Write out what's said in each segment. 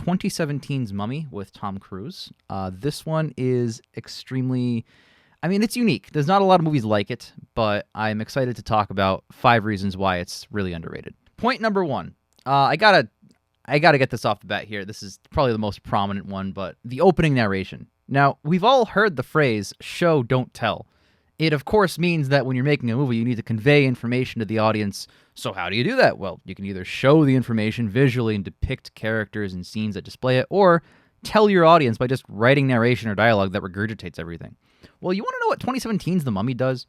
2017's Mummy with Tom Cruise. This one is extremely... I mean, it's unique. There's not a lot of movies like it, but I'm excited to talk about 5 reasons why it's really underrated. Point number 1. I gotta get this off the bat here. This is probably the most prominent one, but the opening narration. Now, we've all heard the phrase, show, don't tell. It, of course, means that when you're making a movie, you need to convey information to the audience. So how do you do that? Well, you can either show the information visually and depict characters and scenes that display it, or tell your audience by just writing narration or dialogue that regurgitates everything. Well, you want to know what 2017's The Mummy does?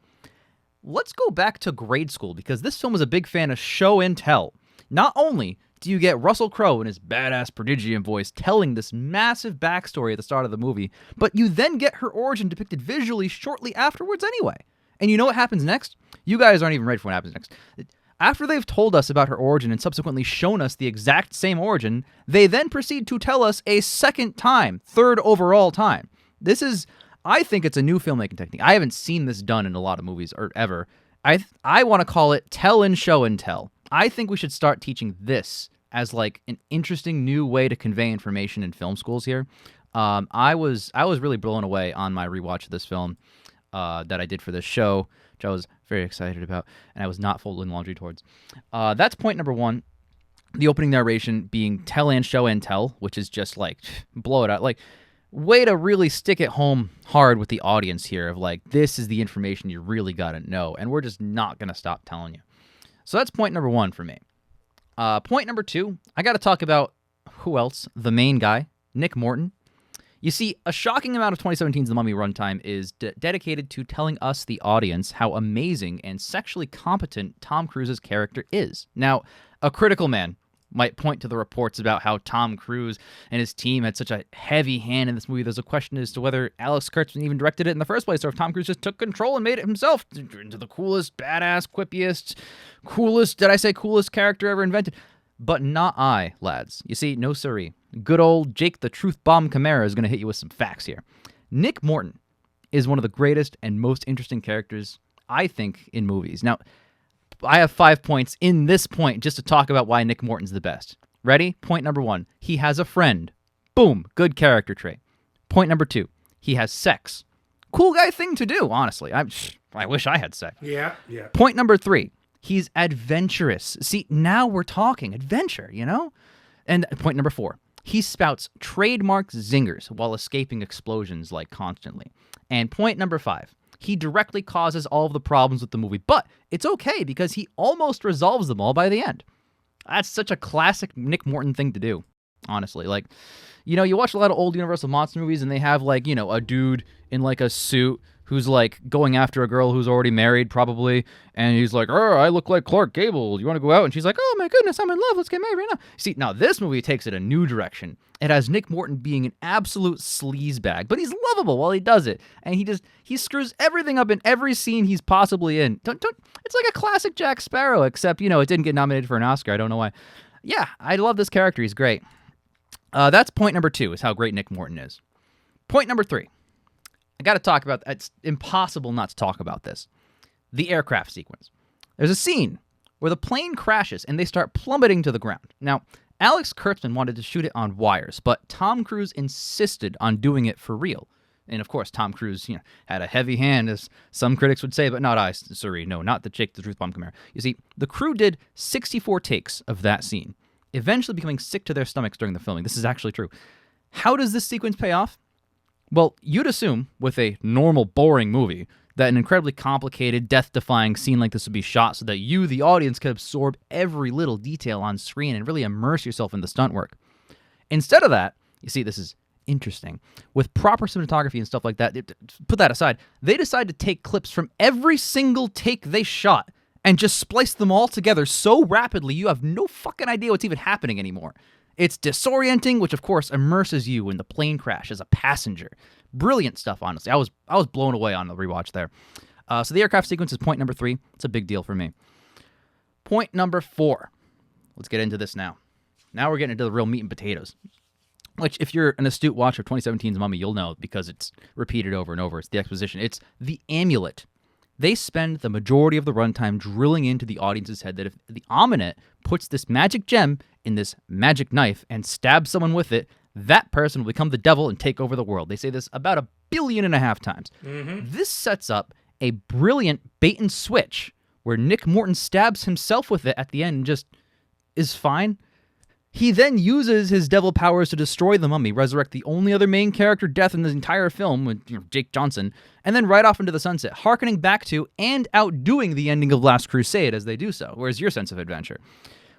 Let's go back to grade school, because this film was a big fan of show and tell. Not only do you get Russell Crowe in his badass prodigium voice telling this massive backstory at the start of the movie, but you then get her origin depicted visually shortly afterwards anyway. And you know what happens next? You guys aren't even ready for what happens next. After they've told us about her origin and subsequently shown us the exact same origin, they then proceed to tell us a second time, third overall time. This is, I think it's a new filmmaking technique. I haven't seen this done in a lot of movies or ever. I want to call it tell and show and tell. I think we should start teaching this as like an interesting new way to convey information in film schools here. I was really blown away on my rewatch of this film that I did for this show, which I was very excited about, and I was not folding laundry towards. That's point number 1. The opening narration being tell and show and tell, which is just like blow it out, like way to really stick it home hard with the audience here of like, this is the information you really got to know, and we're just not going to stop telling you. So that's point number 1 for me. Point number 2, I got to talk about who else? The main guy, Nick Morton. You see, a shocking amount of 2017's The Mummy runtime is dedicated to telling us, the audience, how amazing and sexually competent Tom Cruise's character is. Now, a critical man might point to the reports about how Tom Cruise and his team had such a heavy hand in this movie. There's a question as to whether Alex Kurtzman even directed it in the first place, or if Tom Cruise just took control and made it himself into the coolest, badass, quippiest, coolest character ever invented. But not I, lads. You see, no siree. Good old Jake the Truth Bomb CakeJamara is going to hit you with some facts here. Nick Morton is one of the greatest and most interesting characters, I think, in movies. Now, I have 5 points in this point just to talk about why Nick Morton's the best. Ready? Point number 1. He has a friend. Boom. Good character trait. Point number 2. He has sex. Cool guy thing to do, honestly. I wish I had sex. Yeah. Point number 3. He's adventurous. See, now we're talking adventure, you know? And point number 4. He spouts trademark zingers while escaping explosions like constantly. And point number 5. He directly causes all of the problems with the movie, but it's okay because he almost resolves them all by the end. That's such a classic Nick Morton thing to do, honestly. Like, you know, you watch a lot of old Universal Monster movies and they have like, you know, a dude in like a suit who's like going after a girl who's already married probably, and he's like, "Oh, I look like Clark Gable. You want to go out?" And she's like, "Oh my goodness, I'm in love. Let's get married right now." See, now this movie takes it a new direction. It has Nick Morton being an absolute sleazebag, but he's lovable while he does it, and he screws everything up in every scene he's possibly in. It's like a classic Jack Sparrow, except you know it didn't get nominated for an Oscar. I don't know why. Yeah, I love this character. He's great. That's point number 2, is how great Nick Morton is. Point number 3. I got to talk about, it's impossible not to talk about this. The aircraft sequence. There's a scene where the plane crashes and they start plummeting to the ground. Now, Alex Kurtzman wanted to shoot it on wires, but Tom Cruise insisted on doing it for real. And of course, Tom Cruise, you know, had a heavy hand, as some critics would say, but not I, sorry, no, not the Jake the Truth Bomb CakeJamara. You see, the crew did 64 takes of that scene, eventually becoming sick to their stomachs during the filming. This is actually true. How does this sequence pay off? Well, you'd assume, with a normal, boring movie, that an incredibly complicated, death-defying scene like this would be shot so that you, the audience, could absorb every little detail on screen and really immerse yourself in the stunt work. Instead of that, you see, this is interesting. With proper cinematography and stuff like that, put that aside, they decide to take clips from every single take they shot and just splice them all together so rapidly you have no fucking idea what's even happening anymore. It's disorienting, which of course immerses you in the plane crash as a passenger. Brilliant stuff, honestly. I was blown away on the rewatch there. So the aircraft sequence is point number 3. It's a big deal for me. Point number 4. Let's get into this now. Now we're getting into the real meat and potatoes. Which, if you're an astute watcher of 2017's Mummy, you'll know because it's repeated over and over. It's the exposition. It's the amulet. They spend the majority of the runtime drilling into the audience's head that if the Amulet puts this magic gem in this magic knife and stab someone with it, that person will become the devil and take over the world. They say this about 1.5 billion times. This sets up a brilliant bait and switch where Nick Morton stabs himself with it at the end and just is fine. He then uses his devil powers to destroy the mummy, resurrect the only other main character death in the entire film, with Jake Johnson, and then ride off into the sunset, hearkening back to and outdoing the ending of Last Crusade as they do so. Where's your sense of adventure?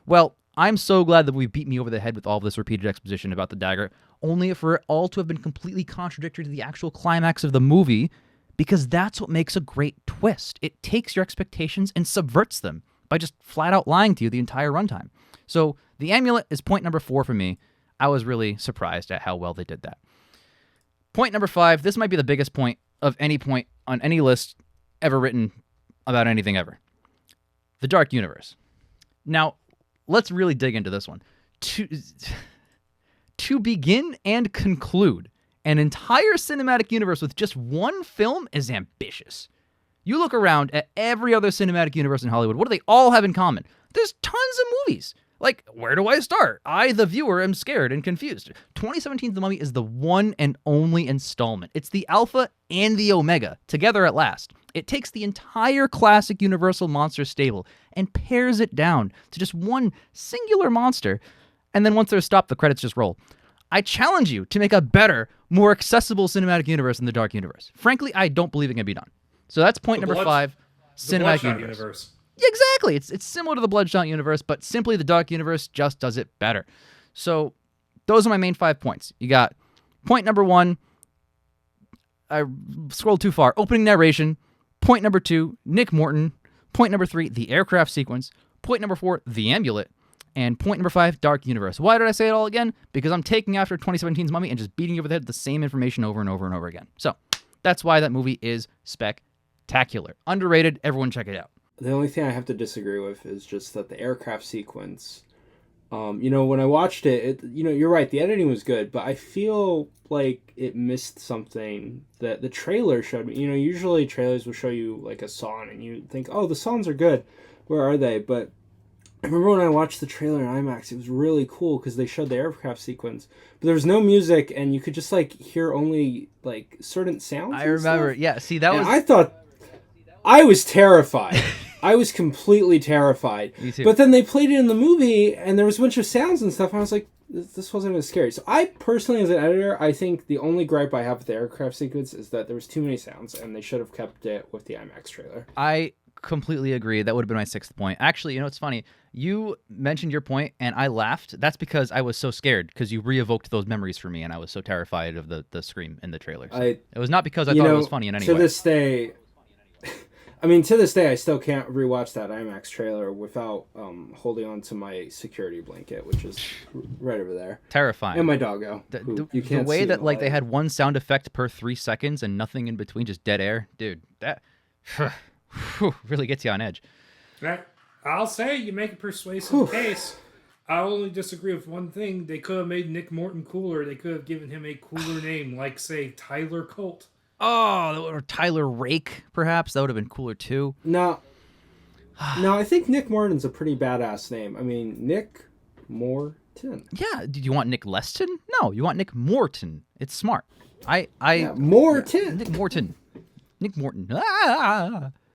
Well, I'm so glad that we beat me over the head with all of this repeated exposition about the dagger, only for it all to have been completely contradictory to the actual climax of the movie, because that's what makes a great twist. It takes your expectations and subverts them by just flat out lying to you the entire runtime. So the amulet is point number 4 for me. I was really surprised at how well they did that. Point number 5, this might be the biggest point of any point on any list ever written about anything ever. The Dark Universe. Now, let's really dig into this one. To begin and conclude an entire cinematic universe with just one film is ambitious. You look around at every other cinematic universe in Hollywood, what do they all have in common? There's tons of movies. Like, where do I start? I, the viewer, am scared and confused. 2017's The Mummy is the one and only installment. It's the alpha and the omega, together at last. It takes the entire classic Universal monster stable and pares it down to just one singular monster, and then once they're stopped, the credits just roll. I challenge you to make a better, more accessible cinematic universe than the Dark Universe. Frankly, I don't believe it can be done. So that's point number 5, cinematic universe. Exactly. It's similar to the Bloodshot universe, but simply the Dark Universe just does it better. So those are my main 5 points. You got point number 1, I scrolled too far, opening narration. Point number 2, Nick Morton. Point number 3, the aircraft sequence. Point number 4, the amulet. And point number 5, Dark Universe. Why did I say it all again? Because I'm taking after 2017's Mummy and just beating you over the head with the same information over and over and over again. So that's why that movie is spectacular. Underrated. Everyone check it out. The only thing I have to disagree with is just that the aircraft sequence, when I watched it, you're right, the editing was good, but I feel like it missed something that the trailer showed me. Usually trailers will show you like a song and you think, oh, the songs are good. Where are they? But I remember when I watched the trailer in IMAX, it was really cool because they showed the aircraft sequence, but there was no music and you could just like hear only like certain sounds. I remember. Stuff. Yeah. See, that was. I thought I was terrified. I was completely terrified. Me too. But then they played it in the movie and there was a bunch of sounds and stuff. And I was like, this wasn't as scary. So I personally, as an editor, I think the only gripe I have with the aircraft sequence is that there was too many sounds and they should have kept it with the IMAX trailer. I completely agree. That would have been my 6th point. Actually, it's funny. You mentioned your point and I laughed. That's because I was so scared because you re-evoked those memories for me and I was so terrified of the scream in the trailer. So it was not because I thought it was funny in any way. To this day, I still can't rewatch that IMAX trailer without holding on to my security blanket, which is right over there. Terrifying. And my doggo. The way that like they had one sound effect per 3 seconds and nothing in between, just dead air. Dude, that really gets you on edge. I'll say you make a persuasive case. I only disagree with one thing. They could have made Nick Morton cooler. They could have given him a cooler name, like, say, Tyler Colt. Oh, or Tyler Rake, perhaps. That would have been cooler, too. No, I think Nick Morton's a pretty badass name. I mean, Nick Morton. Yeah. Did you want Nick Leston? No, you want Nick Morton. It's smart. Morton. Yeah, Nick Morton. Nick Morton. Ah!